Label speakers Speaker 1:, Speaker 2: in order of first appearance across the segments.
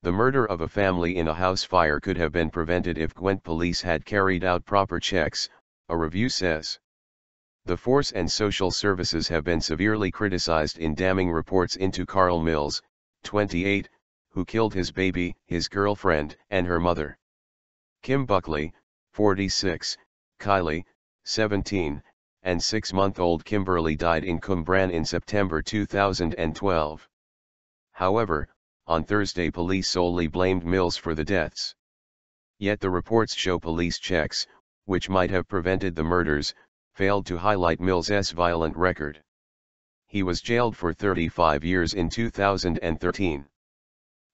Speaker 1: The murder of a family in a house fire could have been prevented if Gwent Police had carried out proper checks, a review says. The force and social services have been severely criticized in damning reports into Carl Mills, 28, who killed his baby, his girlfriend, and her mother. Kim Buckley, 46, Kayleigh, 17, and 6-month-old Kimberley died in Cwmbran in September 2012. However, on Thursday police solely blamed Mills for the deaths. Yet the reports show police checks, which might have prevented the murders, failed to highlight Mills's violent record. He was jailed for 35 years in 2013.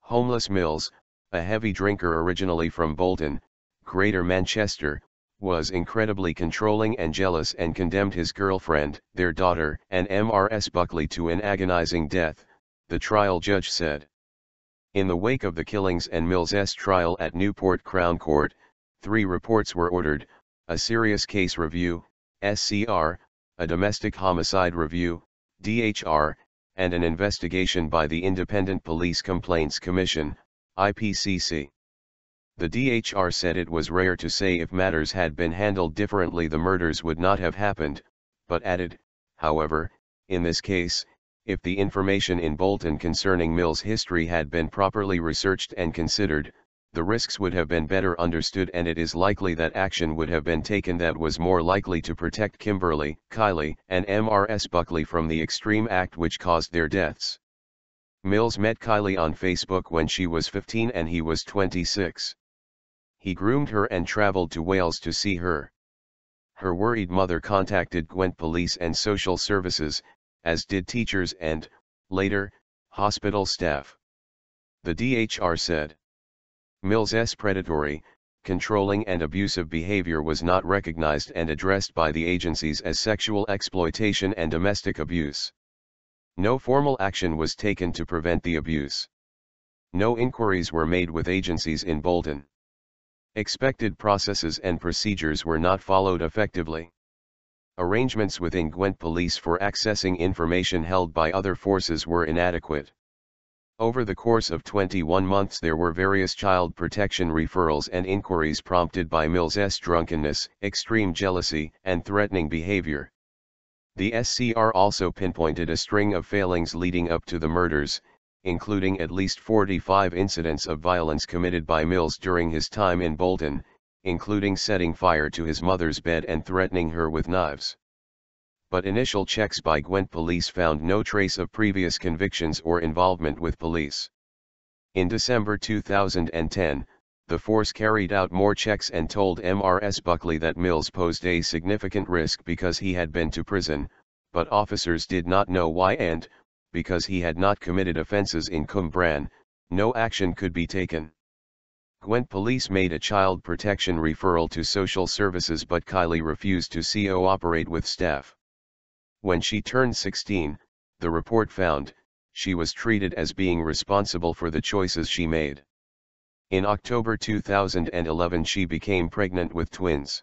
Speaker 1: Homeless Mills, a heavy drinker originally from Bolton, Greater Manchester, was incredibly controlling and jealous and condemned his girlfriend, their daughter, and Mrs Buckley to an agonizing death, the trial judge said. In the wake of the killings and Mills's trial at Newport Crown Court, 3 reports were ordered: a serious case review, SCR, a domestic homicide review, DHR, and an investigation by the Independent Police Complaints Commission, IPCC. The DHR said it was rare to say if matters had been handled differently the murders would not have happened, but added, however, in this case, if the information in Bolton concerning Mills' history had been properly researched and considered, the risks would have been better understood and it is likely that action would have been taken that was more likely to protect Kimberley, Kayleigh, and Mrs Buckley from the extreme act which caused their deaths. Mills met Kayleigh on Facebook when she was 15 and he was 26. He groomed her and traveled to Wales to see her. Her worried mother contacted Gwent Police and social services, as did teachers and, later, hospital staff. The DHR said. Mills's predatory, controlling and abusive behavior was not recognized and addressed by the agencies as sexual exploitation and domestic abuse. No formal action was taken to prevent the abuse. No inquiries were made with agencies in Bolton. Expected processes and procedures were not followed effectively. Arrangements within Gwent Police for accessing information held by other forces were inadequate. Over the course of 21 months there were various child protection referrals and inquiries prompted by Mills's drunkenness, extreme jealousy, and threatening behavior. The SCR also pinpointed a string of failings leading up to the murders, including at least 45 incidents of violence committed by Mills during his time in Bolton, including setting fire to his mother's bed and threatening her with knives. But initial checks by Gwent Police found no trace of previous convictions or involvement with police. In December 2010, the force carried out more checks and told Mrs Buckley that Mills posed a significant risk because he had been to prison, but officers did not know why and, because he had not committed offences in Cwmbran, no action could be taken. Gwent Police made a child protection referral to social services but Kayleigh refused to cooperate with staff. When she turned 16, the report found, she was treated as being responsible for the choices she made. In October 2011 she became pregnant with twins.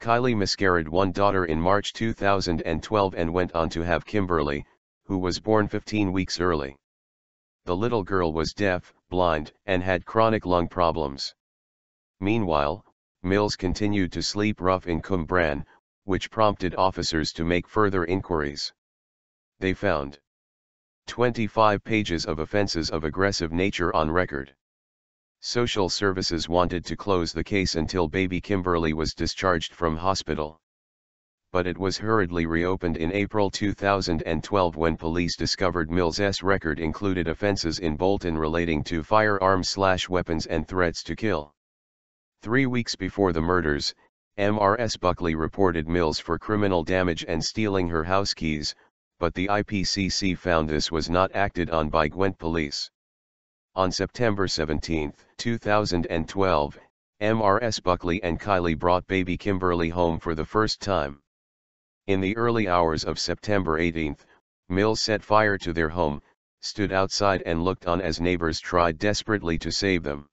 Speaker 1: Kayleigh miscarried one daughter in March 2012 and went on to have Kimberley, who was born 15 weeks early. The little girl was deaf, blind, and had chronic lung problems. Meanwhile, Mills continued to sleep rough in Cwmbran, which prompted officers to make further inquiries. They found 25 pages of offences of aggressive nature on record. Social services wanted to close the case until baby Kimberley was discharged from hospital. But it was hurriedly reopened in April 2012 when police discovered Mills's record included offences in Bolton relating to firearms/weapons and threats to kill. 3 weeks before the murders, Mrs Buckley reported Mills for criminal damage and stealing her house keys, but the IPCC found this was not acted on by Gwent Police. On September 17, 2012, Mrs Buckley and Kayleigh brought baby Kimberley home for the first time. In the early hours of September 18, Mills set fire to their home, stood outside and looked on as neighbors tried desperately to save them.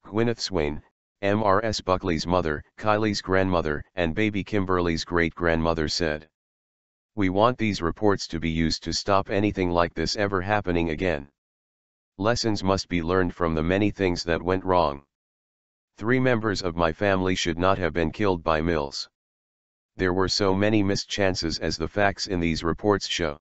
Speaker 1: Gwyneth Swain, Mrs Buckley's mother, Kayleigh's grandmother, and baby Kimberley's great-grandmother said, "We want these reports to be used to stop anything like this ever happening again. Lessons must be learned from the many things that went wrong. 3 members of my family should not have been killed by Mills. There were so many missed chances as the facts in these reports show.